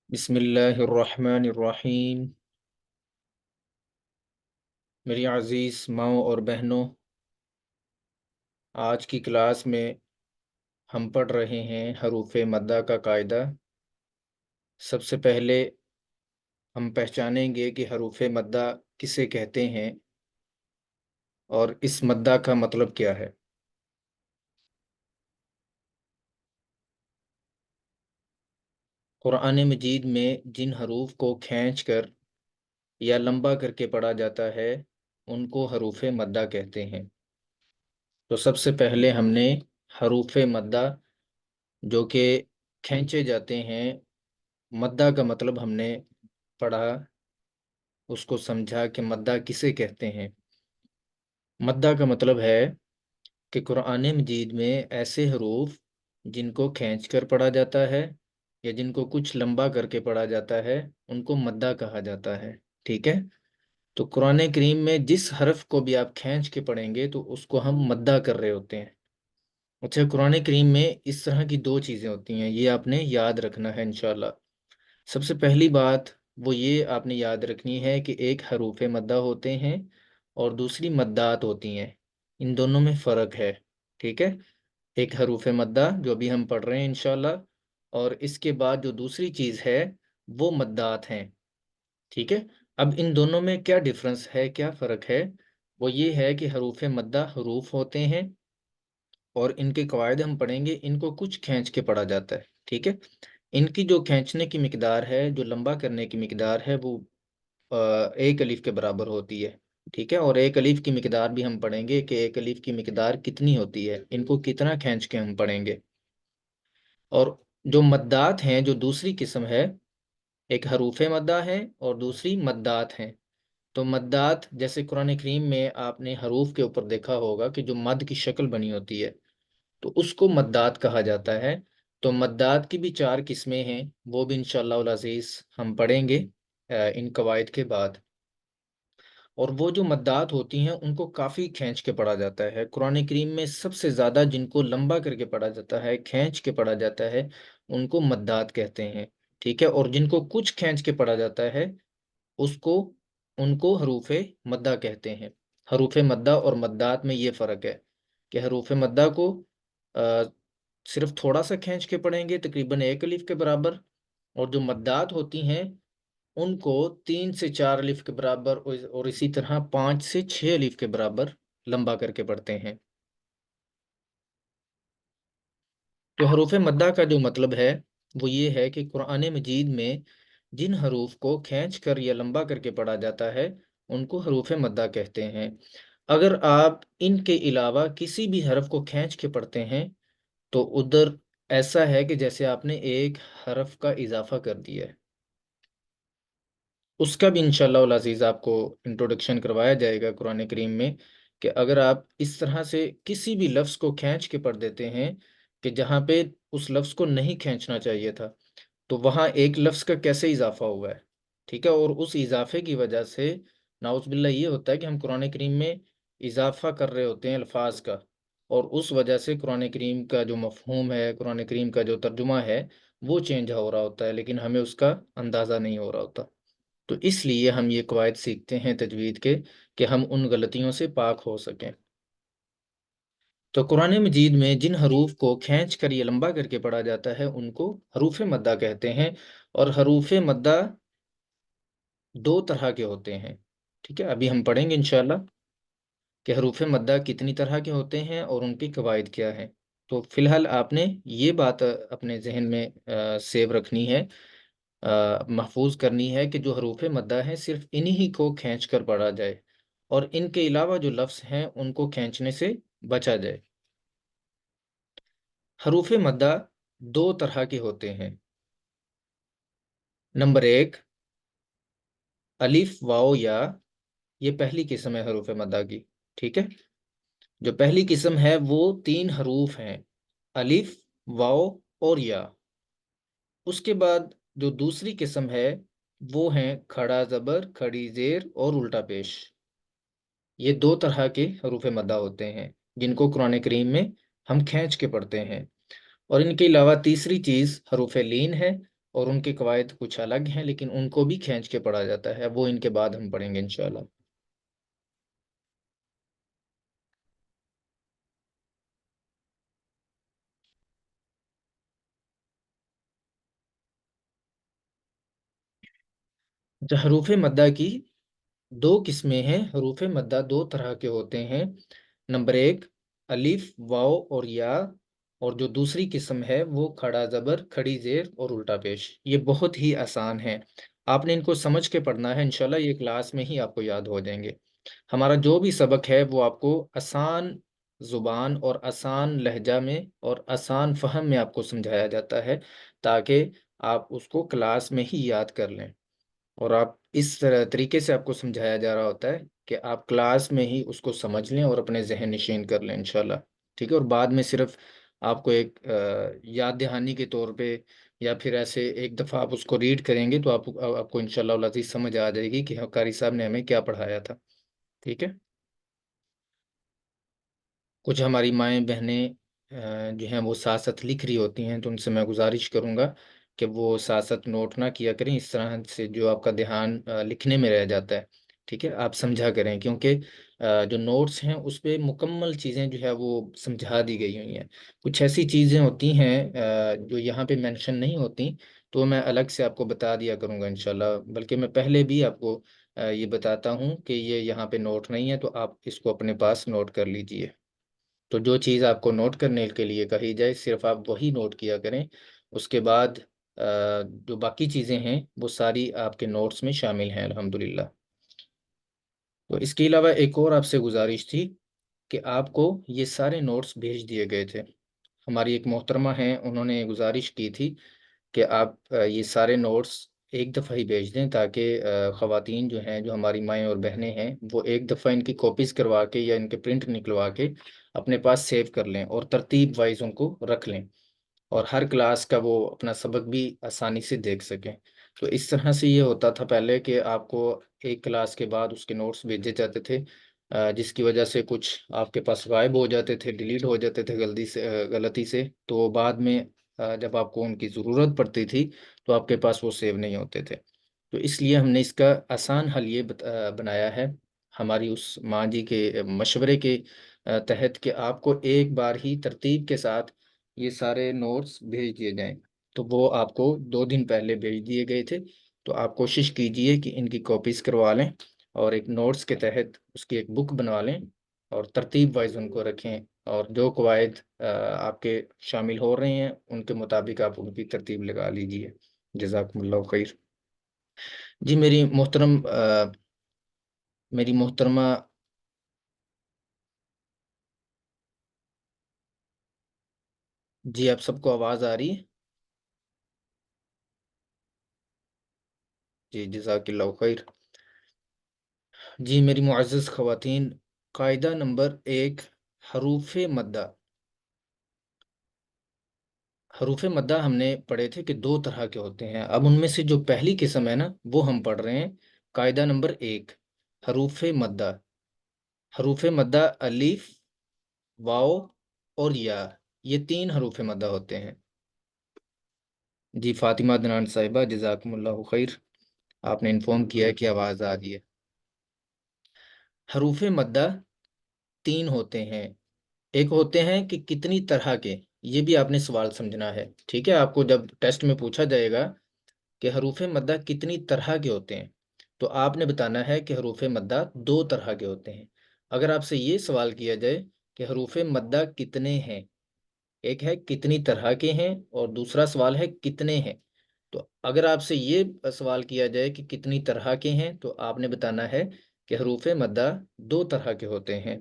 بسم اللہ الرحمن الرحیم۔ میری عزیز ماؤں اور بہنوں، آج کی کلاس میں ہم پڑھ رہے ہیں حروف مدہ کا قاعدہ۔ سب سے پہلے ہم پہچانیں گے کہ حروف مدہ کسے کہتے ہیں اور اس مدہ کا مطلب کیا ہے۔ قرآن مجید میں جن حروف کو کھینچ کر یا لمبا کر کے پڑھا جاتا ہے ان کو حروف مدہ کہتے ہیں۔ تو سب سے پہلے ہم نے حروف مدہ جو کہ کھینچے جاتے ہیں، مدہ کا مطلب ہم نے پڑھا، اس کو سمجھا کہ مدہ کسے کہتے ہیں۔ مدہ کا مطلب ہے کہ قرآن مجید میں ایسے حروف جن کو کھینچ کر پڑھا جاتا ہے یا جن کو کچھ لمبا کر کے پڑھا جاتا ہے ان کو مدہ کہا جاتا ہے، ٹھیک ہے۔ تو قرآن کریم میں جس حرف کو بھی آپ کھینچ کے پڑھیں گے تو اس کو ہم مدہ کر رہے ہوتے ہیں۔ اچھا، قرآن کریم میں اس طرح کی دو چیزیں ہوتی ہیں، یہ آپ نے یاد رکھنا ہے انشاءاللہ۔ سب سے پہلی بات وہ یہ آپ نے یاد رکھنی ہے کہ ایک حروف مدہ ہوتے ہیں اور دوسری مدات ہوتی ہیں، ان دونوں میں فرق ہے، ٹھیک ہے۔ ایک حروف مدہ جو بھی ہم پڑھ رہے ہیں انشاءاللہ، اور اس کے بعد جو دوسری چیز ہے وہ مدات ہیں، ٹھیک ہے۔ اب ان دونوں میں کیا ڈفرنس ہے، کیا فرق ہے؟ وہ یہ ہے کہ حروف مدہ حروف ہوتے ہیں اور ان کے قواعد ہم پڑھیں گے، ان کو کچھ کھینچ کے پڑھا جاتا ہے، ٹھیک ہے۔ ان کی جو کھینچنے کی مقدار ہے، جو لمبا کرنے کی مقدار ہے، وہ ایک الف کے برابر ہوتی ہے، ٹھیک ہے۔ اور ایک الف کی مقدار بھی ہم پڑھیں گے کہ ایک الف کی مقدار کتنی ہوتی ہے، ان کو کتنا کھینچ کے ہم پڑھیں گے۔ اور جو مدات ہیں، جو دوسری قسم ہے، ایک حروف مدہ ہے اور دوسری مدات ہیں۔ تو مدات جیسے قرآن کریم میں آپ نے حروف کے اوپر دیکھا ہوگا کہ جو مد کی شکل بنی ہوتی ہے تو اس کو مدات کہا جاتا ہے۔ تو مدات کی بھی چار قسمیں ہیں، وہ بھی انشاءاللہ العزیز ہم پڑھیں گے ان قواعد کے بعد۔ اور وہ جو مدات ہوتی ہیں ان کو کافی کھینچ کے پڑھا جاتا ہے۔ قرآن کریم میں سب سے زیادہ جن کو لمبا کر کے پڑھا جاتا ہے، کھینچ کے پڑھا جاتا ہے، ان کو مدات کہتے ہیں، ٹھیک ہے۔ اور جن کو کچھ کھینچ کے پڑھا جاتا ہے اس کو ان کو حروف مدہ کہتے ہیں۔ حروف مدہ اور مدات میں یہ فرق ہے کہ حروف مدہ کو صرف تھوڑا سا کھینچ کے پڑھیں گے، تقریباً ایک الف کے برابر، اور جو مدات ہوتی ہیں ان کو 3 سے 4 الف کے برابر اور اسی طرح 5 سے 6 الف کے برابر لمبا کر کے پڑھتے ہیں۔ تو حروف مدہ کا جو مطلب ہے وہ یہ ہے کہ قرآن مجید میں جن حروف کو کھینچ کر یا لمبا کر کے پڑھا جاتا ہے ان کو حروف مدہ کہتے ہیں۔ اگر آپ ان کے علاوہ کسی بھی حرف کو کھینچ کے پڑھتے ہیں تو ادھر ایسا ہے کہ جیسے آپ نے ایک حرف کا اضافہ کر دیا ہے۔ اس کا بھی انشاءاللہ العزیز آپ کو انٹروڈکشن کروایا جائے گا قرآن کریم میں، کہ اگر آپ اس طرح سے کسی بھی لفظ کو کھینچ کے پڑھ دیتے ہیں کہ جہاں پہ اس لفظ کو نہیں کھینچنا چاہیے تھا تو وہاں ایک لفظ کا کیسے اضافہ ہوا ہے، ٹھیک ہے۔ اور اس اضافے کی وجہ سے نعوذ باللہ یہ ہوتا ہے کہ ہم قرآن کریم میں اضافہ کر رہے ہوتے ہیں الفاظ کا، اور اس وجہ سے قرآن کریم کا جو مفہوم ہے، قرآن کریم کا جو ترجمہ ہے وہ چینج ہو رہا ہوتا ہے، لیکن ہمیں اس کا اندازہ نہیں ہو رہا ہوتا۔ تو اس لیے ہم یہ قواعد سیکھتے ہیں تجوید کے کہ ہم ان غلطیوں سے پاک ہو سکیں۔ تو قرآن مجید میں جن حروف کو کھینچ کر یا لمبا کر کے پڑھا جاتا ہے ان کو حروف مدہ کہتے ہیں۔ اور حروف مدہ دو طرح کے ہوتے ہیں، ٹھیک ہے۔ ابھی ہم پڑھیں گے انشاءاللہ کہ حروف مدہ کتنی طرح کے ہوتے ہیں اور ان کی قواعد کیا ہیں۔ تو فی الحال آپ نے یہ بات اپنے ذہن میں سیو رکھنی ہے، محفوظ کرنی ہے کہ جو حروف مدہ ہیں صرف انہی کو کھینچ کر پڑھا جائے اور ان کے علاوہ جو لفظ ہیں ان کو کھینچنے سے بچا جائے۔ حروف مدہ دو طرح کے ہوتے ہیں۔ نمبر 1، الف واو یا، یہ پہلی قسم ہے حروف مدہ کی، ٹھیک ہے۔ جو پہلی قسم ہے وہ 3 حروف ہیں، الف، واو اور یا۔ اس کے بعد جو دوسری قسم ہے وہ ہیں کھڑا زبر، کھڑی زیر اور الٹا پیش۔ یہ دو طرح کے حروف مدہ ہوتے ہیں جن کو قرآن کریم میں ہم کھینچ کے پڑھتے ہیں۔ اور ان کے علاوہ تیسری چیز حروف لین ہے اور ان کے قواعد کچھ الگ ہیں، لیکن ان کو بھی کھینچ کے پڑھا جاتا ہے، وہ ان کے بعد ہم پڑھیں گے انشاءاللہ۔ اچھا، حروف مدہ کی دو قسمیں ہیں۔ حروف مدہ دو طرح کے ہوتے ہیں۔ نمبر ایک، الف، واو اور یا، اور جو دوسری قسم ہے وہ کھڑا زبر، کھڑی زیر اور الٹا پیش۔ یہ بہت ہی آسان ہے، آپ نے ان کو سمجھ کے پڑھنا ہے، انشاءاللہ یہ کلاس میں ہی آپ کو یاد ہو جائیں گے۔ ہمارا جو بھی سبق ہے وہ آپ کو آسان زبان اور آسان لہجہ میں اور آسان فہم میں آپ کو سمجھایا جاتا ہے، تاکہ آپ اس کو کلاس میں ہی یاد کر لیں۔ اور آپ اس طریقے سے آپ کو سمجھایا جا رہا ہوتا ہے کہ آپ کلاس میں ہی اس کو سمجھ لیں اور اپنے ذہن نشین کر لیں انشاءاللہ، ٹھیک ہے؟ اور بعد میں صرف آپ کو ایک یاد دہانی کے طور پہ، یا پھر ایسے ایک دفعہ آپ اس کو ریڈ کریں گے تو آپ کو انشاءاللہ العزیز سمجھ آ جائے گی کہ قاری صاحب نے ہمیں کیا پڑھایا تھا، ٹھیک ہے؟ کچھ ہماری مائیں بہنیں جو ہیں وہ ساتھ ساتھ لکھ رہی ہوتی ہیں، تو ان سے میں گزارش کروں گا کہ وہ ساتھ ساتھ نوٹ نہ کیا کریں، اس طرح سے جو آپ کا دھیان لکھنے میں رہ جاتا ہے، ٹھیک ہے؟ آپ سمجھا کریں، کیونکہ جو نوٹس ہیں اس پہ مکمل چیزیں جو ہے وہ سمجھا دی گئی ہوئی ہیں۔ کچھ ایسی چیزیں ہوتی ہیں جو یہاں پہ مینشن نہیں ہوتی، تو میں الگ سے آپ کو بتا دیا کروں گا انشاءاللہ، بلکہ میں پہلے بھی آپ کو یہ بتاتا ہوں کہ یہ یہاں پہ نوٹ نہیں ہے، تو آپ اس کو اپنے پاس نوٹ کر لیجئے۔ تو جو چیز آپ کو نوٹ کرنے کے لیے کہی جائے صرف آپ وہی نوٹ کیا کریں، اس کے بعد جو باقی چیزیں ہیں وہ ساری آپ کے نوٹس میں شامل ہیں الحمدللہ۔ تو اس کے علاوہ ایک اور آپ سے گزارش تھی کہ آپ کو یہ سارے نوٹس بھیج دیے گئے تھے۔ ہماری ایک محترمہ ہیں، انہوں نے گزارش کی تھی کہ آپ یہ سارے نوٹس ایک دفعہ ہی بھیج دیں، تاکہ خواتین جو ہیں، جو ہماری مائیں اور بہنیں ہیں، وہ ایک دفعہ ان کی کاپیز کروا کے یا ان کے پرنٹ نکلوا کے اپنے پاس سیو کر لیں اور ترتیب وائز ان کو رکھ لیں، اور ہر کلاس کا وہ اپنا سبق بھی آسانی سے دیکھ سکیں۔ تو اس طرح سے یہ ہوتا تھا پہلے کہ آپ کو ایک کلاس کے بعد اس کے نوٹس بھیجے جاتے تھے، جس کی وجہ سے کچھ آپ کے پاس غائب ہو جاتے تھے، ڈیلیٹ ہو جاتے تھے غلطی سے، تو بعد میں جب آپ کو ان کی ضرورت پڑتی تھی تو آپ کے پاس وہ سیو نہیں ہوتے تھے۔ تو اس لیے ہم نے اس کا آسان حل یہ بنایا ہے، ہماری اس ماں جی کے مشورے کے تحت، کہ آپ کو ایک بار ہی ترتیب کے ساتھ یہ سارے نوٹس بھیج دیے جائیں۔ تو وہ آپ کو 2 دن پہلے بھیج دیے گئے تھے، تو آپ کوشش کیجئے کہ ان کی کاپیز کروا لیں اور ایک نوٹس کے تحت اس کی ایک بک بنوا لیں اور ترتیب وائز ان کو رکھیں، اور جو قواعد آپ کے شامل ہو رہے ہیں ان کے مطابق آپ ان کی ترتیب لگا لیجئے۔ جزاکم اللہ خیر۔ جی میری محترمہ، جی آپ سب کو آواز آ رہی ہے؟ جی جزاک اللہ خیر۔ جی میری معزز خواتین، قاعدہ نمبر 1، حروف مدہ۔ حروف مدہ ہم نے پڑھے تھے کہ 2 طرح کے ہوتے ہیں، اب ان میں سے جو پہلی قسم ہے نا وہ ہم پڑھ رہے ہیں۔ قاعدہ نمبر 1، حروف مدہ۔ حروف مدہ الف، واو اور یا، یہ 3 حروف مدہ ہوتے ہیں۔ جی فاطمہ دنان صاحبہ، جزاکم اللہ خیر، آپ نے انفارم کیا ہے کہ آواز آ رہی ہے۔ حروف مدہ 3 ہوتے ہیں۔ ایک ہوتے ہیں کہ کتنی طرح کے، یہ بھی آپ نے سوال سمجھنا ہے، ٹھیک ہے؟ آپ کو جب ٹیسٹ میں پوچھا جائے گا کہ حروف مدہ کتنی طرح کے ہوتے ہیں، تو آپ نے بتانا ہے کہ حروف مدہ 2 طرح کے ہوتے ہیں۔ اگر آپ سے یہ سوال کیا جائے کہ حروف مدہ کتنے ہیں، ایک ہے کتنی طرح کے ہیں اور دوسرا سوال ہے کتنے ہیں، تو اگر آپ سے یہ سوال کیا جائے کہ کتنی طرح کے ہیں، تو آپ نے بتانا ہے کہ حروف مدہ 2 طرح کے ہوتے ہیں۔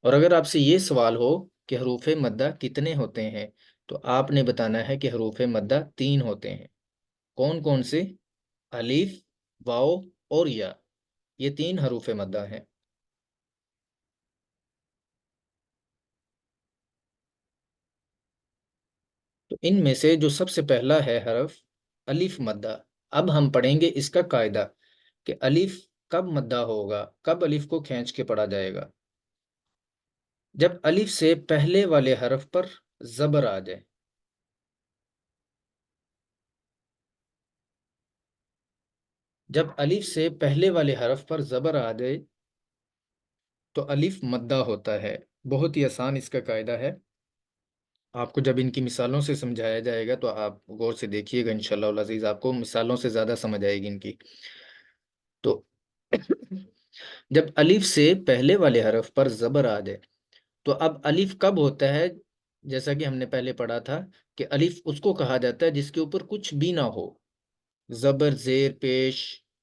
اور اگر آپ سے یہ سوال ہو کہ حروف مدہ کتنے ہوتے ہیں، تو آپ نے بتانا ہے کہ حروف مدہ 3 ہوتے ہیں۔ کون کون سے؟ الف، واو اور یا، یہ 3 حروف مدہ ہیں۔ تو ان میں سے جو سب سے پہلا ہے حرف الف مدہ، اب ہم پڑھیں گے اس کا قاعدہ کہ الف کب مدہ ہوگا، کب الف کو کھینچ کے پڑھا جائے گا؟ جب الف سے پہلے والے حرف پر زبر آ جائے۔ جب الف سے پہلے والے حرف پر زبر آ جائے تو الف مدہ ہوتا ہے. بہت ہی آسان اس کا قاعدہ ہے. آپ کو جب ان کی مثالوں سے سمجھایا جائے گا تو آپ غور سے دیکھیے گا، انشاءاللہ العزیز آپ کو مثالوں سے زیادہ سمجھ آئے گی ان کی. تو جب الف سے پہلے والے حرف پر زبر آ جائے تو اب الف کب ہوتا ہے؟ جیسا کہ ہم نے پہلے پڑھا تھا کہ الف اس کو کہا جاتا ہے جس کے اوپر کچھ بھی نہ ہو. زبر، زیر پیش،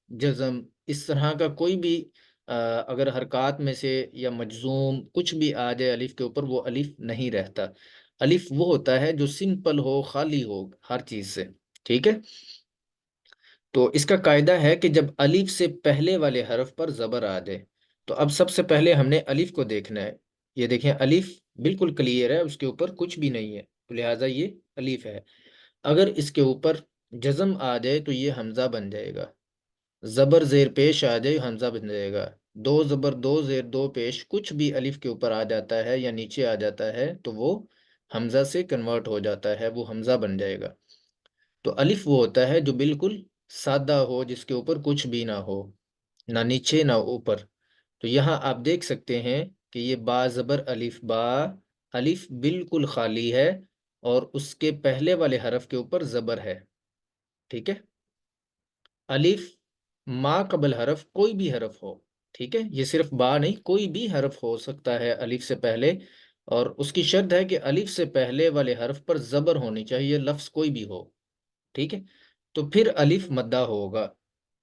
جزم، اس طرح کا کوئی بھی اگر حرکات میں سے یا مجزوم کچھ بھی آ جائے الف کے اوپر، وہ الف نہیں رہتا. الف وہ ہوتا ہے جو سمپل ہو، خالی ہو ہر چیز سے. ٹھیک ہے. تو اس کا قاعدہ ہے کہ جب الف سے پہلے والے حرف پر زبر آ جائے تو اب سب سے پہلے ہم نے الف کو دیکھنا ہے. یہ دیکھیں الف بالکل کلیئر ہے، اس کے اوپر کچھ بھی نہیں ہے، تو لہٰذا یہ الف ہے. اگر اس کے اوپر جزم آ جائے تو یہ حمزہ بن جائے گا. زبر زیر پیش آ جائے حمزہ بن جائے گا. دو زبر دو زیر دو پیش کچھ بھی الف کے اوپر آ جاتا ہے یا نیچے آ جاتا ہے تو وہ حمزہ سے کنورٹ ہو جاتا ہے، وہ حمزہ بن جائے گا. تو الف وہ ہوتا ہے جو بالکل سادہ ہو، جس کے اوپر کچھ بھی نہ ہو، نہ نیچے نہ اوپر. تو یہاں آپ دیکھ سکتے ہیں کہ یہ با زبر الف با، الف بالکل خالی ہے اور اس کے پہلے والے حرف کے اوپر زبر ہے. ٹھیک ہے. الف ما قبل حرف کوئی بھی حرف ہو. ٹھیک ہے، یہ صرف با نہیں، کوئی بھی حرف ہو سکتا ہے الف سے پہلے، اور اس کی شرط ہے کہ الف سے پہلے والے حرف پر زبر ہونی چاہیے، لفظ کوئی بھی ہو. ٹھیک ہے. تو پھر الف مدہ ہوگا،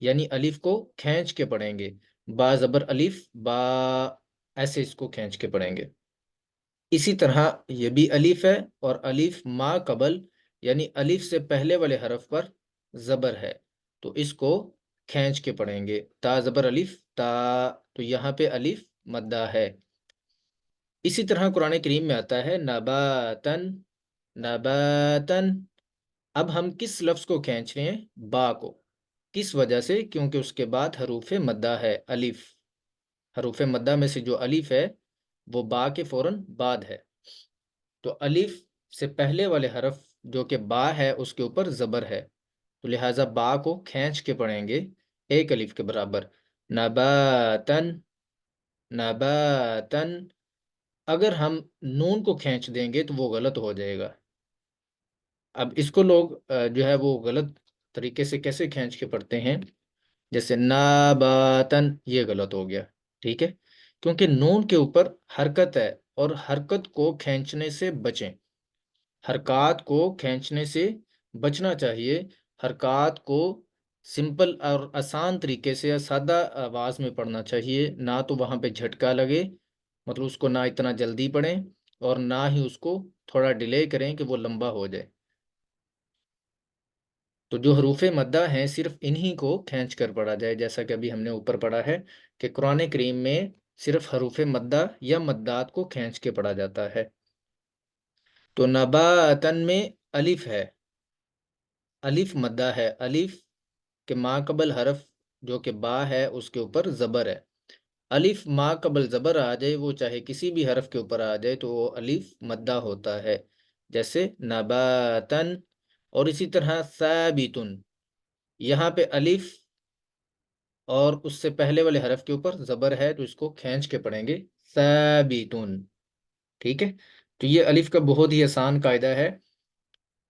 یعنی الف کو کھینچ کے پڑھیں گے. با زبر الف با، ایسے اس کو کھینچ کے پڑھیں گے. اسی طرح یہ بھی الف ہے اور الف ما قبل، یعنی الف سے پہلے والے حرف پر زبر ہے تو اس کو کھینچ کے پڑھیں گے. تا زبر الف تا، تو یہاں پہ الف مدہ ہے. اسی طرح قرآن کریم میں آتا ہے نباتن نباتن. اب ہم کس لفظ کو کھینچ رہے ہیں؟ با کو. کس وجہ سے؟ کیونکہ اس کے بعد حروف مدہ ہے الف. حروف مدہ میں سے جو الف ہے وہ با کے فوراً بعد ہے. تو الف سے پہلے والے حرف جو کہ با ہے اس کے اوپر زبر ہے، تو لہٰذا با کو کھینچ کے پڑھیں گے ایک الف کے برابر. نباتن نباتن. اگر ہم نون کو کھینچ دیں گے تو وہ غلط ہو جائے گا. اب اس کو لوگ جو ہے وہ غلط طریقے سے کیسے کھینچ کے پڑھتے ہیں؟ جیسے ناباتن، یہ غلط ہو گیا. ٹھیک ہے، کیونکہ نون کے اوپر حرکت ہے اور حرکت کو کھینچنے سے بچیں. حرکات کو کھینچنے سے بچنا چاہیے. حرکات کو سمپل اور آسان طریقے سے یا سادہ آواز میں پڑھنا چاہیے، نہ تو وہاں پہ جھٹکا لگے، مطلب اس کو نہ اتنا جلدی پڑھیں اور نہ ہی اس کو تھوڑا ڈیلے کریں کہ وہ لمبا ہو جائے. تو جو حروف مدہ ہیں صرف انہی کو کھینچ کر پڑھا جائے، جیسا کہ ابھی ہم نے اوپر پڑھا ہے کہ قرآن کریم میں صرف حروف مدہ یا مدات کو کھینچ کے پڑھا جاتا ہے. تو نباتن میں الف ہے، الف مدہ ہے. الف کے ما قبل حرف جو کہ با ہے اس کے اوپر زبر ہے. الف ما قبل زبر آ جائے، وہ چاہے کسی بھی حرف کے اوپر آ جائے تو وہ الف مدہ ہوتا ہے، جیسے نباتن. اور اسی طرح ثابتن، یہاں پہ الف اور اس سے پہلے والے حرف کے اوپر زبر ہے تو اس کو کھینچ کے پڑھیں گے ثابتن. ٹھیک ہے. تو یہ الف کا بہت ہی آسان قاعدہ ہے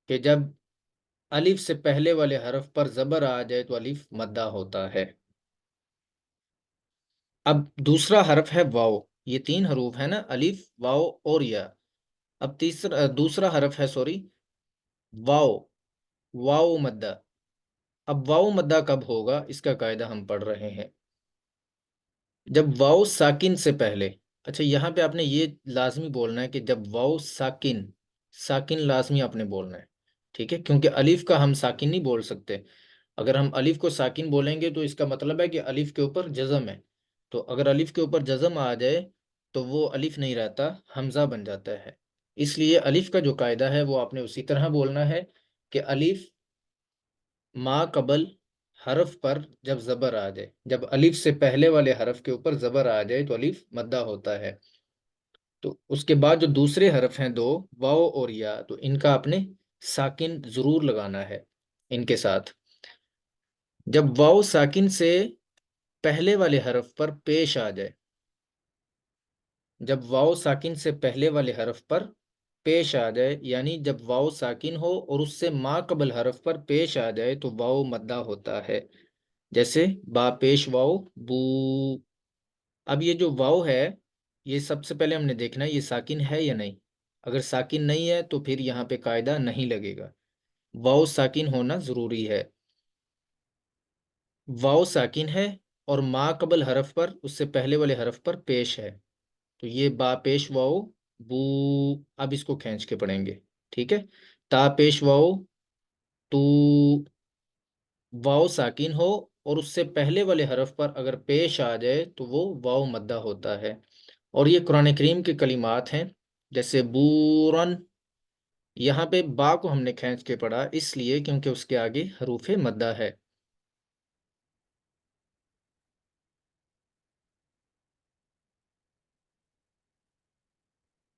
کہ جب الف سے پہلے والے حرف پر زبر آ جائے تو الف مدہ ہوتا ہے. اب دوسرا حرف ہے واو. یہ تین حروف ہے نا، الف واو اور یا. اب دوسرا حرف ہے واو. واو مدہ. اب واو مدہ کب ہوگا اس کا قاعدہ ہم پڑھ رہے ہیں. جب واو ساکن سے پہلے، اچھا یہاں پہ آپ نے یہ لازمی بولنا ہے کہ جب واو ساکن، ساکن لازمی آپ نے بولنا ہے. ٹھیک ہے، کیونکہ الف کا ہم ساکن نہیں بول سکتے. اگر ہم الف کو ساکن بولیں گے تو اس کا مطلب ہے کہ الف کے اوپر جزم ہے، تو اگر الف کے اوپر جزم آ جائے تو وہ الف نہیں رہتا، حمزہ بن جاتا ہے. اس لیے الف کا جو قاعدہ ہے وہ آپ نے اسی طرح بولنا ہے کہ الف ما قبل حرف پر جب زبر آ جائے، جب الف سے پہلے والے حرف کے اوپر زبر آ جائے تو الف مدہ ہوتا ہے. تو اس کے بعد جو دوسرے حرف ہیں دو، واو اور یا، تو ان کا آپ نے ساکن ضرور لگانا ہے ان کے ساتھ. جب واو ساکن سے پہلے والے حرف پر پیش آ جائے، جب واو ساکن سے پہلے والے حرف پر پیش آ جائے، یعنی جب واو ساکن ہو اور اس سے ما قبل حرف پر پیش آ جائے تو واو مدہ ہوتا ہے. جیسے با پیش واو بو. اب یہ جو واو ہے، یہ سب سے پہلے ہم نے دیکھنا ہے یہ ساکن ہے یا نہیں. اگر ساکن نہیں ہے تو پھر یہاں پہ قاعدہ نہیں لگے گا. واو ساکن ہونا ضروری ہے. واو ساکن ہے اور ما قبل حرف پر، اس سے پہلے والے حرف پر پیش ہے، تو یہ با پیش واو بو. اب اس کو کھینچ کے پڑھیں گے. ٹھیک ہے. تا پیش واو تو. واو ساکن ہو اور اس سے پہلے والے حرف پر اگر پیش آ جائے تو وہ واو مدہ ہوتا ہے. اور یہ قرآن کریم کے کلمات ہیں. جیسے بورن، یہاں پہ با کو ہم نے کھینچ کے پڑھا اس لیے کیونکہ اس کے آگے حروف مدہ ہے.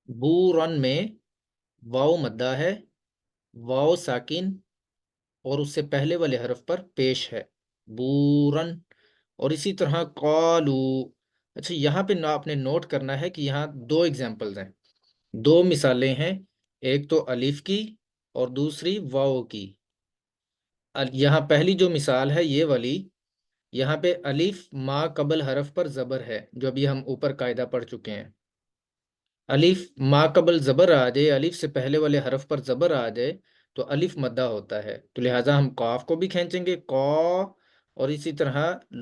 بورن میں واو مدہ ہے، واو ساکن اور اس سے پہلے والے حرف پر پیش ہے، بورن. اور اسی طرح قالو. اچھا، یہاں پہ آپ نے نوٹ کرنا ہے کہ یہاں دو ایگزامپلز ہیں، دو مثالیں ہیں. ایک تو الف کی اور دوسری واو کی. یہاں پہلی جو مثال ہے یہ والی، یہاں پہ الف ما قبل حرف پر زبر ہے، جو ابھی ہم اوپر قاعدہ پڑھ چکے ہیں. الف ما قبل زبر آ جائے، الف سے پہلے والے حرف پر زبر آ جائے تو الف مدہ ہوتا ہے. تو لہٰذا ہم قاف کو بھی کھینچیں گے قا، اور اسی طرح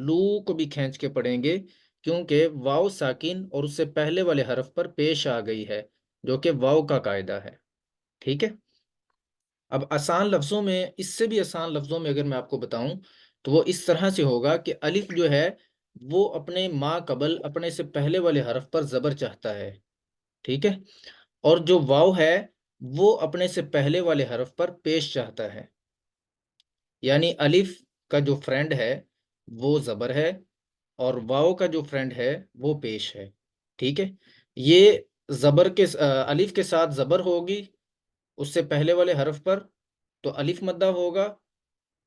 لو کو بھی کھینچ کے پڑھیں گے کیونکہ واو ساکن اور اس سے پہلے والے حرف پر پیش آ گئی ہے، جو کہ واو کا قاعدہ ہے. ٹھیک ہے. اب آسان لفظوں میں، اس سے بھی آسان لفظوں میں اگر میں آپ کو بتاؤں تو وہ اس طرح سے ہوگا کہ الف جو ہے وہ اپنے ما قبل، اپنے سے پہلے والے حرف پر زبر چاہتا ہے. ٹھیک ہے. اور جو واو ہے وہ اپنے سے پہلے والے حرف پر پیش چاہتا ہے. یعنی الف کا جو فرینڈ ہے وہ زبر ہے اور واو کا جو فرینڈ ہے وہ پیش ہے. ٹھیک ہے. یہ زبر کے الف کے ساتھ زبر ہوگی اس سے پہلے والے حرف پر تو الف مدہ ہوگا،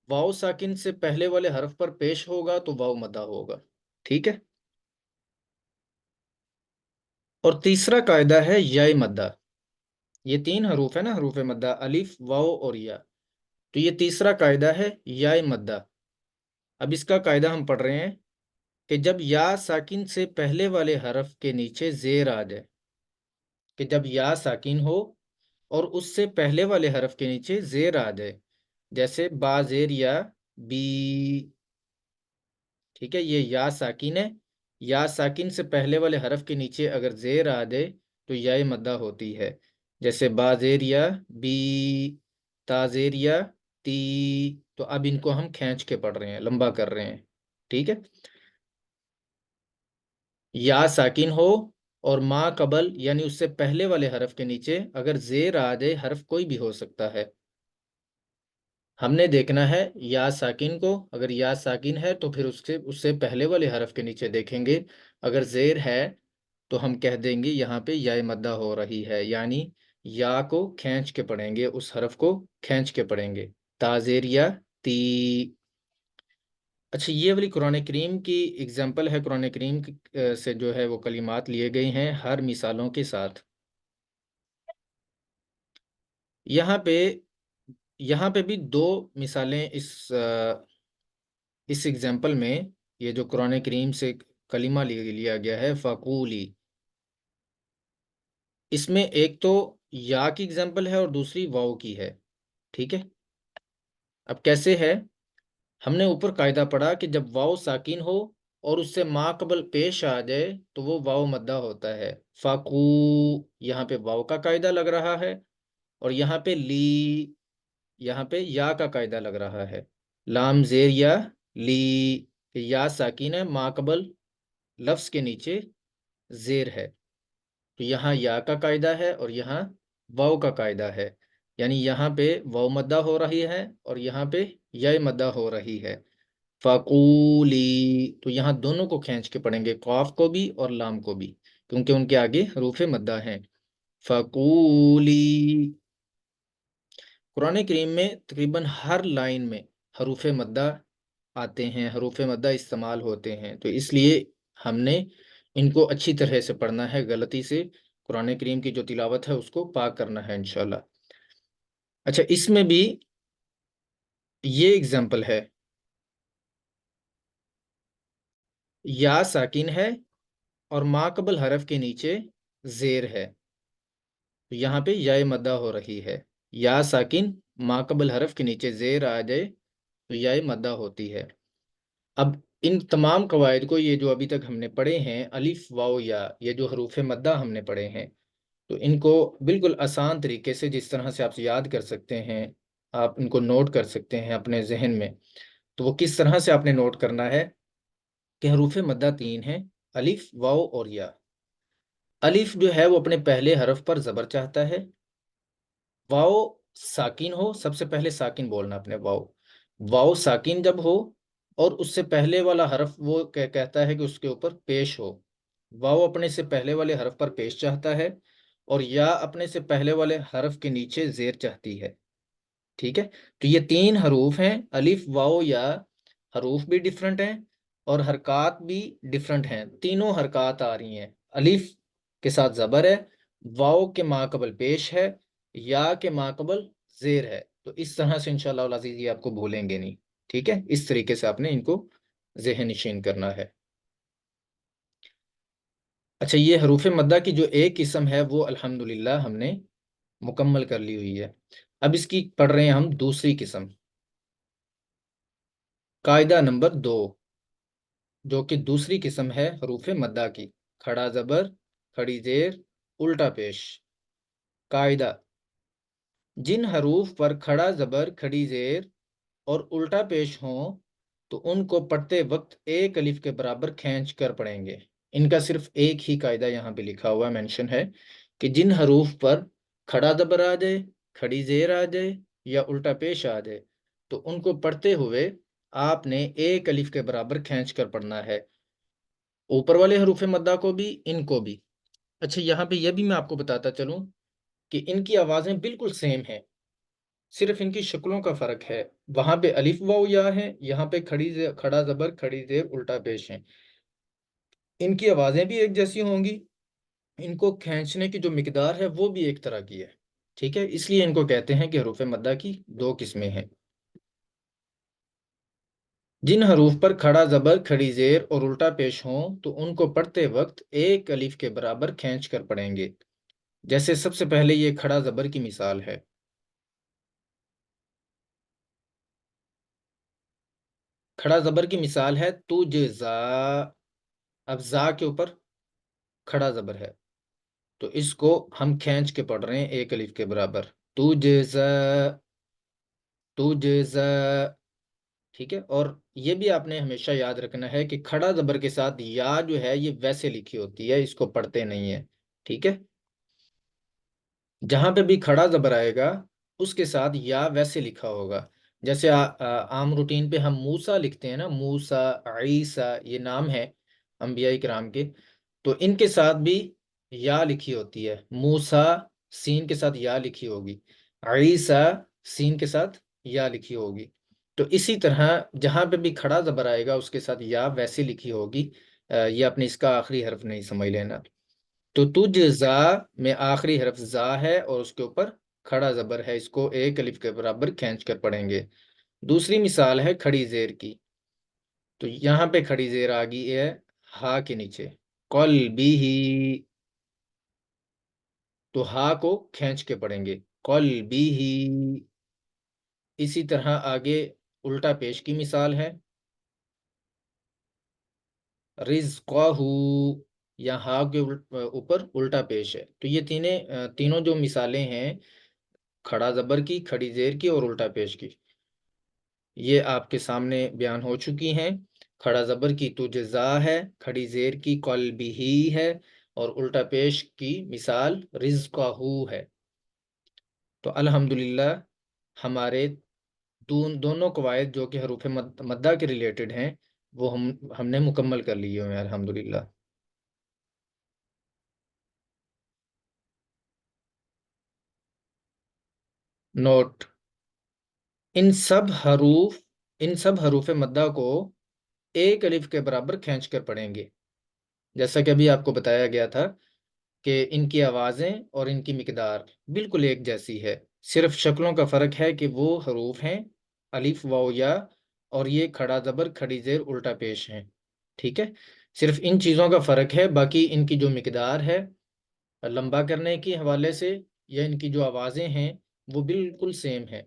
واو ساکن سے پہلے والے حرف پر پیش ہوگا تو واو مدہ ہوگا. ٹھیک ہے. اور تیسرا قاعدہ ہے یا مدہ. یہ تین حروف ہے نا، حروف مدہ الف واو اور یا. تو یہ تیسرا قاعدہ ہے یا مدہ. اب اس کا قاعدہ ہم پڑھ رہے ہیں کہ جب یا ساکن سے پہلے والے حرف کے نیچے زیر آ جائے، کہ جب یا ساکن ہو اور اس سے پہلے والے حرف کے نیچے زیر آ جائے، جیسے با زیر یا بی. ٹھیک ہے. یہ یا ساکن ہے، یا ساکن سے پہلے والے حرف کے نیچے اگر زیر آ جائے تو یا مدہ ہوتی ہے. جیسے با زیر یا بی، تا زیر یا تی. تو اب ان کو ہم کھینچ کے پڑھ رہے ہیں، لمبا کر رہے ہیں. ٹھیک ہے. یا ساکن ہو اور ما قبل یعنی اس سے پہلے والے حرف کے نیچے اگر زیر آ جائے، حرف کوئی بھی ہو سکتا ہے. ہم نے دیکھنا ہے یا ساکن کو، اگر یا ساکن ہے تو پھر اس سے پہلے والے حرف کے نیچے دیکھیں گے، اگر زیر ہے تو ہم کہہ دیں گے یہاں پہ یا مدہ ہو رہی ہے، یعنی یا کو کھینچ کے پڑھیں گے، اس حرف کو کھینچ کے پڑھیں گے. تا زیر یا تی. اچھا، یہ والی قرآن کریم کی اگزامپل ہے، قرآن کریم سے جو ہے وہ کلمات لیے گئے ہیں ہر مثالوں کے ساتھ. یہاں پہ یہاں پہ بھی دو مثالیں اس اگزامپل میں، یہ جو قرآن کریم سے کلمہ لیا گیا ہے فقولی، اس میں ایک تو یا کی اگزامپل ہے اور دوسری واو کی ہے. ٹھیک ہے. اب کیسے ہے؟ ہم نے اوپر قاعدہ پڑھا کہ جب واو ساکن ہو اور اس سے ما قبل پیش آ جائے تو وہ واو مدہ ہوتا ہے. فقو، یہاں پہ واو کا قاعدہ لگ رہا ہے اور یہاں پہ لی، یہاں پہ یا کا قاعدہ لگ رہا ہے. لام زیر یا لی، کہ یا ساکن ہے، ما قبل لفظ کے نیچے زیر ہے، تو یہاں یا کا قاعدہ ہے اور یہاں واو کا قاعدہ ہے. یعنی یہاں پہ واو مدہ ہو رہی ہے اور یہاں پہ یا مدہ ہو رہی ہے. فقولی، تو یہاں دونوں کو کھینچ کے پڑھیں گے، قاف کو بھی اور لام کو بھی، کیونکہ ان کے آگے حروف مدہ ہیں. فقولی. قرآن کریم میں تقریباً ہر لائن میں حروف مدہ آتے ہیں، حروف مدہ استعمال ہوتے ہیں، تو اس لیے ہم نے ان کو اچھی طرح سے پڑھنا ہے، غلطی سے قرآن کریم کی جو تلاوت ہے اس کو پاک کرنا ہے انشاءاللہ۔ اچھا، اس میں بھی یہ اگزامپل ہے، یا ساکن ہے اور ما قبل حرف کے نیچے زیر ہے، تو یہاں پہ یا مدہ ہو رہی ہے، یا ساکن ما قبل حرف کے نیچے زیر آ جائے تو یا مدہ ہوتی ہے۔ اب ان تمام قواعد کو، یہ جو ابھی تک ہم نے پڑھے ہیں، الف واو یا، یہ جو حروف مدہ ہم نے پڑھے ہیں، تو ان کو بالکل آسان طریقے سے، جس طرح سے آپ یاد کر سکتے ہیں، آپ ان کو نوٹ کر سکتے ہیں اپنے ذہن میں، تو وہ کس طرح سے آپ نے نوٹ کرنا ہے کہ حروف مدہ تین ہیں، الف واو اور یا۔ الف جو ہے وہ اپنے پہلے حرف پر زبر چاہتا ہے، واو ساکن ہو، سب سے پہلے ساکن بولنا اپنے، واو واو ساکن جب ہو اور اس سے پہلے والا حرف وہ کہتا ہے کہ اس کے اوپر پیش ہو، واو اپنے سے پہلے والے حرف پر پیش چاہتا ہے، اور یا اپنے سے پہلے والے حرف کے نیچے زیر چاہتی ہے، ٹھیک ہے؟ تو یہ تین حروف ہیں، الف واو یا، حروف بھی ڈیفرنٹ ہیں اور حرکات بھی ڈیفرنٹ ہیں، تینوں حرکات آ رہی ہیں، الف کے ساتھ زبر ہے، واو کے ماقبل پیش ہے، یا کے ماقبل زیر ہے، تو اس طرح سے انشاءاللہ العزیز یہ آپ کو بھولیں گے نہیں، ٹھیک ہے؟ اس طریقے سے آپ نے ان کو ذہن نشین کرنا ہے۔ اچھا، یہ حروف مدہ کی جو ایک قسم ہے وہ الحمدللہ ہم نے مکمل کر لی ہوئی ہے، اب اس کی پڑھ رہے ہیں ہم دوسری قسم، قاعدہ نمبر 2، جو کہ دوسری قسم ہے حروف مدہ کی، کھڑا زبر، کھڑی زیر، الٹا پیش۔ قاعدہ: جن حروف پر کھڑا زبر، کھڑی زیر اور الٹا پیش ہوں تو ان کو پڑھتے وقت ایک الف کے برابر کھینچ کر پڑھیں گے۔ ان کا صرف ایک ہی قاعدہ یہاں پہ لکھا ہوا مینشن ہے کہ جن حروف پر کھڑا زبر آ جائے، کھڑی زیر آ جائے یا الٹا پیش آ جائے تو ان کو پڑھتے ہوئے آپ نے ایک الف کے برابر کھینچ کر پڑھنا ہے، اوپر والے حروف مدہ کو بھی، ان کو بھی۔ اچھا، یہاں پہ یہ بھی میں آپ کو بتاتا چلوں کہ ان کی آوازیں بالکل سیم ہیں، صرف ان کی شکلوں کا فرق ہے، وہاں پہ الف واو یا ہے، یہاں پہ کھڑا زبر، کھڑی زیر، الٹا پیش ہیں، ان کی آوازیں بھی ایک جیسی ہوں گی، ان کو کھینچنے کی جو مقدار ہے وہ بھی ایک طرح کی ہے، ٹھیک ہے؟ اس لیے ان کو کہتے ہیں کہ حروف مدہ کی دو قسمیں ہیں۔ جن حروف پر کھڑا زبر، کھڑی زیر اور الٹا پیش ہوں تو ان کو پڑھتے وقت ایک الف کے برابر کھینچ کر پڑھیں گے، جیسے سب سے پہلے یہ کھڑا زبر کی مثال ہے، کھڑا زبر کی مثال ہے تجزا، اب زا کے اوپر کھڑا زبر ہے تو اس کو ہم کھینچ کے پڑھ رہے ہیں ایک الف کے برابر، تجزا، تجزا، ٹھیک ہے؟ اور یہ بھی آپ نے ہمیشہ یاد رکھنا ہے کہ کھڑا زبر کے ساتھ یا جو ہے یہ ویسے لکھی ہوتی ہے، اس کو پڑھتے نہیں ہیں، ٹھیک ہے؟ جہاں پہ بھی کھڑا زبر آئے گا اس کے ساتھ یا ویسے لکھا ہوگا، جیسے عام روٹین پہ ہم موسیٰ لکھتے ہیں نا، موسیٰ، عیسیٰ، یہ نام ہے انبیاء کرام کے، تو ان کے ساتھ بھی یا لکھی ہوتی ہے، موسیٰ سین کے ساتھ یا لکھی ہوگی، عیسیٰ سین کے ساتھ یا لکھی ہوگی، تو اسی طرح جہاں پہ بھی کھڑا زبر آئے گا اس کے ساتھ یا ویسے لکھی ہوگی، یہ اپنے اس کا آخری حرف نہیں سمجھ لینا، تو تجزا میں آخری حرف زا ہے اور اس کے اوپر کھڑا زبر ہے، اس کو ایک الف کے برابر کھینچ کر پڑھیں گے۔ دوسری مثال ہے کھڑی زیر کی، تو یہاں پہ کھڑی زیر آ گئی ہے ہا کے نیچے، قلبی ہی، تو ہا کو کھینچ کے پڑھیں گے، قلبی ہی۔ اسی طرح آگے الٹا پیش کی مثال ہے رزقہ، یا ہا کے اوپر الٹا پیش ہے، تو یہ تینوں جو مثالیں ہیں، کھڑا زبر کی، کھڑی زیر کی اور الٹا پیش کی، یہ آپ کے سامنے بیان ہو چکی ہیں۔ کھڑا زبر کی تجزا ہے، کھڑی زیر کی قلبی ہی ہے، اور الٹا پیش کی مثال رزقہ ہے۔ تو الحمدللہ ہمارے دونوں قواعد جو کہ حروف مدہ کے ریلیٹڈ ہیں وہ ہم نے مکمل کر لیے ہیں الحمدللہ۔ نوٹ: ان سب حروف ان سب حروف مدہ کو ایک الف کے برابر کھینچ کر پڑھیں گے، جیسا کہ ابھی آپ کو بتایا گیا تھا کہ ان کی آوازیں اور ان کی مقدار بالکل ایک جیسی ہے، صرف شکلوں کا فرق ہے کہ وہ حروف ہیں الف واو یا، اور یہ کھڑا زبر کھڑی زیر الٹا پیش ہیں، ٹھیک ہے؟ صرف ان چیزوں کا فرق ہے، باقی ان کی جو مقدار ہے لمبا کرنے کے حوالے سے یا ان کی جو آوازیں ہیں وہ بالکل سیم ہے۔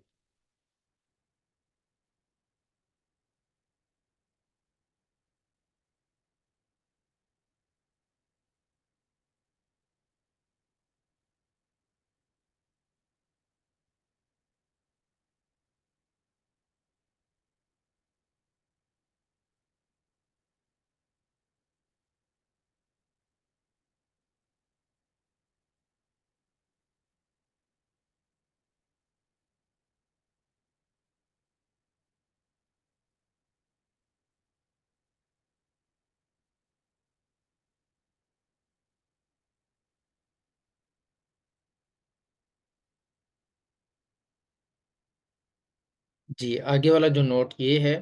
جی آگے والا جو نوٹ یہ ہے،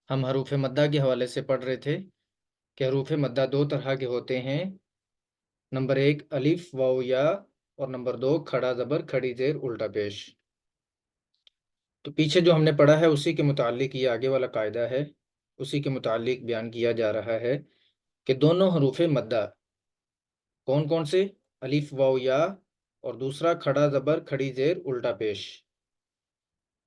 ہم حروف مدہ کے حوالے سے پڑھ رہے تھے کہ حروف مدہ دو طرح کے ہوتے ہیں، نمبر ایک الف واو یا، اور نمبر دو کھڑا زبر کھڑی زیر الٹا پیش۔ تو پیچھے جو ہم نے پڑھا ہے اسی کے متعلق یہ آگے والا قاعدہ ہے، اسی کے متعلق بیان کیا جا رہا ہے کہ دونوں حروف مدہ کون کون سے، الف واو یا اور دوسرا کھڑا زبر کھڑی زیر الٹا پیش،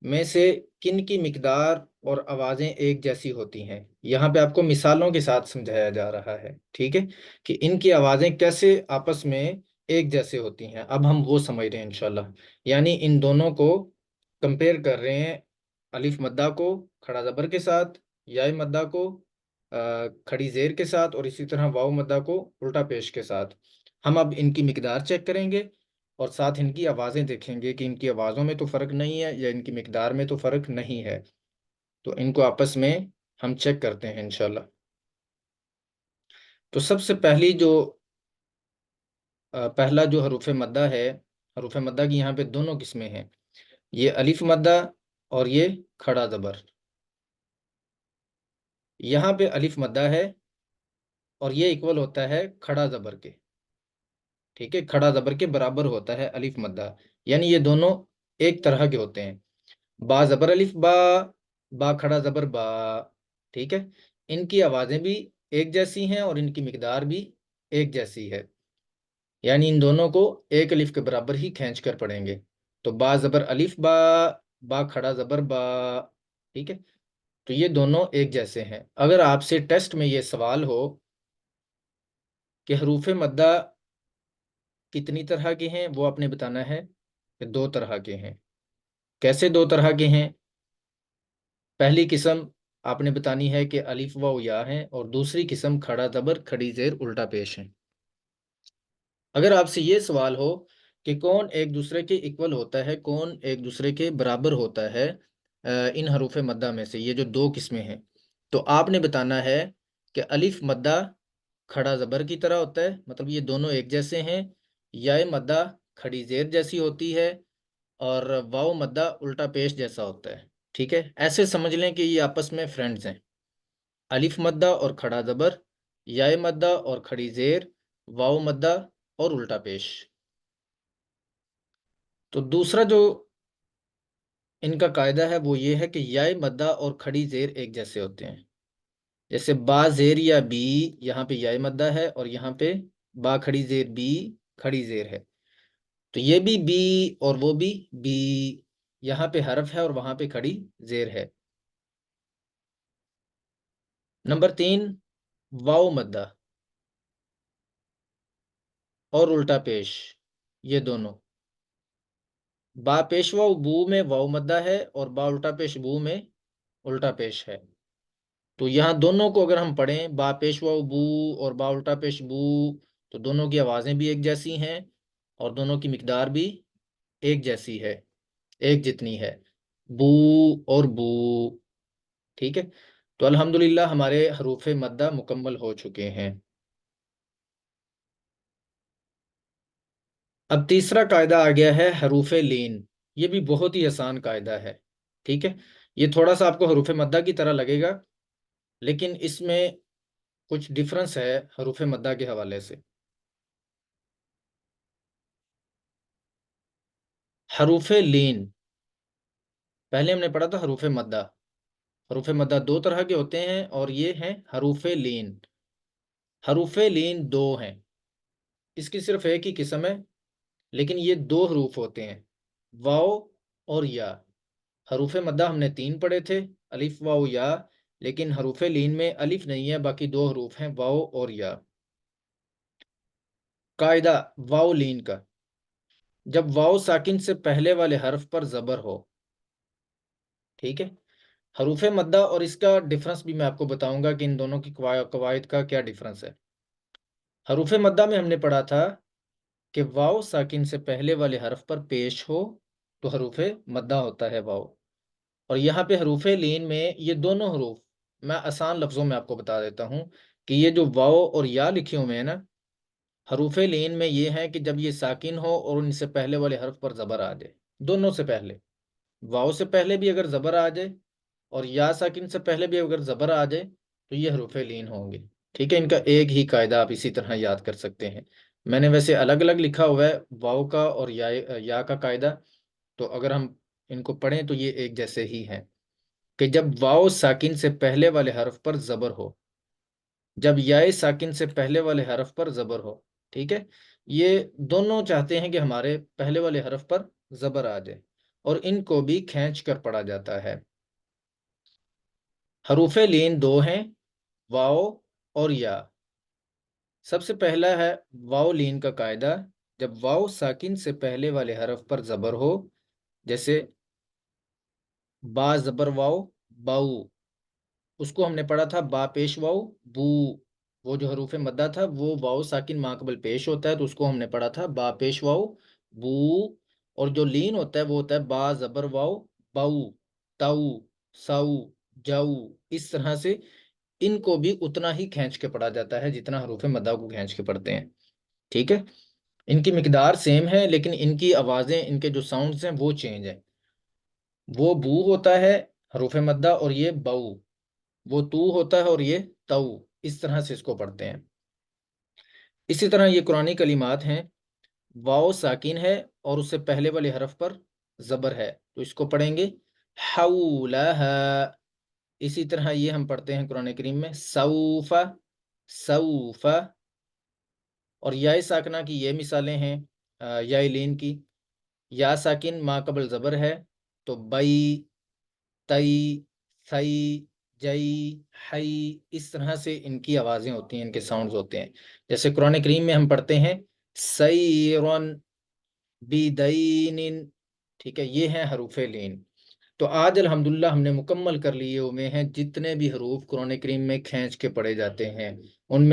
میں سے کن کی مقدار اور آوازیں ایک جیسی ہوتی ہیں؟ یہاں پہ آپ کو مثالوں کے ساتھ سمجھایا جا رہا ہے، ٹھیک ہے، کہ ان کی آوازیں کیسے آپس میں ایک جیسے ہوتی ہیں۔ اب ہم وہ سمجھ رہے ہیں انشاءاللہ، یعنی ان دونوں کو کمپیئر کر رہے ہیں، الف مدہ کو کھڑا زبر کے ساتھ، یا مدہ کو کھڑی زیر کے ساتھ، اور اسی طرح واو مدہ کو الٹا پیش کے ساتھ۔ ہم اب ان کی مقدار چیک کریں گے اور ساتھ ان کی آوازیں دیکھیں گے کہ ان کی آوازوں میں تو فرق نہیں ہے یا ان کی مقدار میں تو فرق نہیں ہے، تو ان کو آپس میں ہم چیک کرتے ہیں انشاءاللہ۔ تو سب سے پہلا جو حروف مدہ ہے، حروف مدہ کی یہاں پہ دونوں قسمیں ہیں، یہ الف مدہ اور یہ کھڑا زبر۔ یہاں پہ الف مدہ ہے اور یہ ایکول ہوتا ہے کھڑا زبر کے، ٹھیک ہے، کھڑا زبر کے برابر ہوتا ہے الف مدہ، یعنی یہ دونوں ایک طرح کے ہوتے ہیں، با زبر الف با، با کھڑا زبر با، ٹھیک ہے، ان کی آوازیں بھی ایک جیسی ہیں اور ان کی مقدار بھی ایک جیسی ہے، یعنی ان دونوں کو ایک الف کے برابر ہی کھینچ کر پڑھیں گے۔ تو با زبر الف با، با کھڑا زبر با، ٹھیک ہے، تو یہ دونوں ایک جیسے ہیں۔ اگر آپ سے ٹیسٹ میں یہ سوال ہو کہ حروف مدہ کتنی طرح کے ہیں، وہ آپ نے بتانا ہے کہ دو طرح کے ہیں۔ کیسے دو طرح کے ہیں؟ پہلی قسم آپ نے بتانی ہے کہ الف واو یا ہیں، اور دوسری قسم کھڑا زبر کھڑی زیر الٹا پیش ہیں۔ اگر آپ سے یہ سوال ہو کہ کون ایک دوسرے کے ایکول ہوتا ہے، کون ایک دوسرے کے برابر ہوتا ہے ان حروف مدہ میں سے، یہ جو دو قسمیں ہیں، تو آپ نے بتانا ہے کہ الف مدہ کھڑا زبر کی طرح ہوتا ہے، مطلب یہ دونوں ایک جیسے ہیں، یا مدہ کھڑی زیر جیسی ہوتی ہے، اور واو مدہ الٹا پیش جیسا ہوتا ہے، ٹھیک ہے، ایسے سمجھ لیں کہ یہ آپس میں فرینڈز ہیں، الف مدہ اور کھڑا زبر، یا مدہ اور کھڑی زیر، واو مدہ اور الٹا پیش۔ تو دوسرا جو ان کا قاعدہ ہے وہ یہ ہے کہ یا مدہ اور کھڑی زیر ایک جیسے ہوتے ہیں، جیسے با زیر یا بی، یہاں پہ یا مدہ ہے اور یہاں پہ با کھڑی زیر بی کھڑی زیر ہے، تو یہ بھی بی اور وہ بھی بی، یہاں پہ حرف ہے اور وہاں پہ کھڑی زیر ہے۔ نمبر تین واو مدہ اور الٹا پیش، یہ دونوں، با پیش واو بو میں واو مدہ ہے اور با الٹا پیش بو میں الٹا پیش ہے، تو یہاں دونوں کو اگر ہم پڑھیں با پیش واو بو اور با الٹا پیش بو، تو دونوں کی آوازیں بھی ایک جیسی ہیں اور دونوں کی مقدار بھی ایک جیسی ہے، ایک جتنی ہے، بو اور بو، ٹھیک ہے، تو الحمدللہ ہمارے حروف مدہ مکمل ہو چکے ہیں۔ اب تیسرا قاعدہ آ گیا ہے حروف لین، یہ بھی بہت ہی آسان قاعدہ ہے، ٹھیک ہے، یہ تھوڑا سا آپ کو حروف مدہ کی طرح لگے گا، لیکن اس میں کچھ ڈفرنس ہے حروف مدہ کے حوالے سے۔ حروف لین، پہلے ہم نے پڑھا تھا حروف مدہ۔ حروف مدہ دو طرح کے ہوتے ہیں اور یہ ہیں حروف لین۔ حروف لین دو ہیں، اس کی صرف ایک ہی قسم ہے، لیکن یہ دو حروف ہوتے ہیں، واو اور یا۔ حروف مدہ ہم نے تین پڑھے تھے، الف واو یا، لیکن حروف لین میں الف نہیں ہے، باقی دو حروف ہیں، واو اور یا۔ قاعدہ واو لین کا، جب واو ساکن سے پہلے والے حرف پر زبر ہو، ٹھیک ہے، حروف مدہ اور اس کا ڈفرنس بھی میں آپ کو بتاؤں گا کہ ان دونوں کی قواعد کا کیا ڈفرنس ہے۔ حروف مدہ میں ہم نے پڑھا تھا کہ واو ساکن سے پہلے والے حرف پر پیش ہو تو حروف مدہ ہوتا ہے واو، اور یہاں پہ حروف لین میں یہ دونوں حروف، میں آسان لفظوں میں آپ کو بتا دیتا ہوں کہ یہ جو واو اور یا لکھے ہوئے ہیں نا، حروف لین میں یہ ہے کہ جب یہ ساکن ہو اور ان سے پہلے والے حرف پر زبر آ جائے، دونوں سے پہلے، واو سے پہلے بھی اگر زبر آ جائے اور یا ساکن سے پہلے بھی اگر زبر آ جائے تو یہ حروف لین ہوں گے، ٹھیک ہے۔ ان کا ایک ہی قاعدہ آپ اسی طرح یاد کر سکتے ہیں۔ میں نے ویسے الگ الگ لکھا ہوا ہے واو کا اور یا کا قاعدہ، تو اگر ہم ان کو پڑھیں تو یہ ایک جیسے ہی ہیں کہ جب واو ساکن سے پہلے والے حرف پر زبر ہو، جب یائے ساکن سے پہلے والے حرف پر زبر ہو، ٹھیک ہے، یہ دونوں چاہتے ہیں کہ ہمارے پہلے والے حرف پر زبر آ جائے، اور ان کو بھی کھینچ کر پڑھا جاتا ہے۔ حروف لین دو ہیں، واو اور یا۔ سب سے پہلا ہے واو لین کا قاعدہ، جب واو ساکن سے پہلے والے حرف پر زبر ہو، جیسے با زبر واو باؤ، اس کو ہم نے پڑھا تھا با پیش واو بو، وہ جو حروف مدہ تھا وہ واو ساکن ماقبل پیش ہوتا ہے تو اس کو ہم نے پڑھا تھا با پیش واو بو، اور جو لین ہوتا ہے وہ ہوتا ہے با زبر واو باؤ تاؤ ساؤ جاؤ، اس طرح سے ان کو بھی اتنا ہی کھینچ کے پڑھا جاتا ہے جتنا حروف مدہ کو کھینچ کے پڑھتے ہیں، ٹھیک ہے۔ ان کی مقدار سیم ہے لیکن ان کی آوازیں، ان کے جو ساؤنڈز ہیں وہ چینج ہیں، وہ بو ہوتا ہے حروف مدہ اور یہ باؤ، وہ تو ہوتا ہے اور یہ تو، اس طرح سے اس کو پڑھتے ہیں۔ اسی طرح یہ قرآنی کلمات ہیں، واو ساکن ہے اور اس سے پہلے والے حرف پر زبر ہے تو اس کو پڑھیں گے حولہا۔ اسی طرح یہ ہم پڑھتے ہیں قرآن کریم میں سوفا سوفا، اور یا ساکنہ کی یہ مثالیں ہیں، یا لین کی، یا ساکن ما قبل زبر ہے تو بئی تئی ثئی جئی حئی، اس طرح سے ان کی آوازیں ہوتی ہیں، ان کے ساؤنڈز ہوتے ہیں۔ جیسے قرآن کریم میں ہم پڑھتے ہیں سیرن بدین، ٹھیک ہے، یہ ہیں حروف لین۔ تو آج الحمدللہ ہم نے مکمل کر لیے ہوئے ہیں جتنے بھی حروف قرآن کریم میں کھینچ کے پڑھے جاتے ہیں، ان میں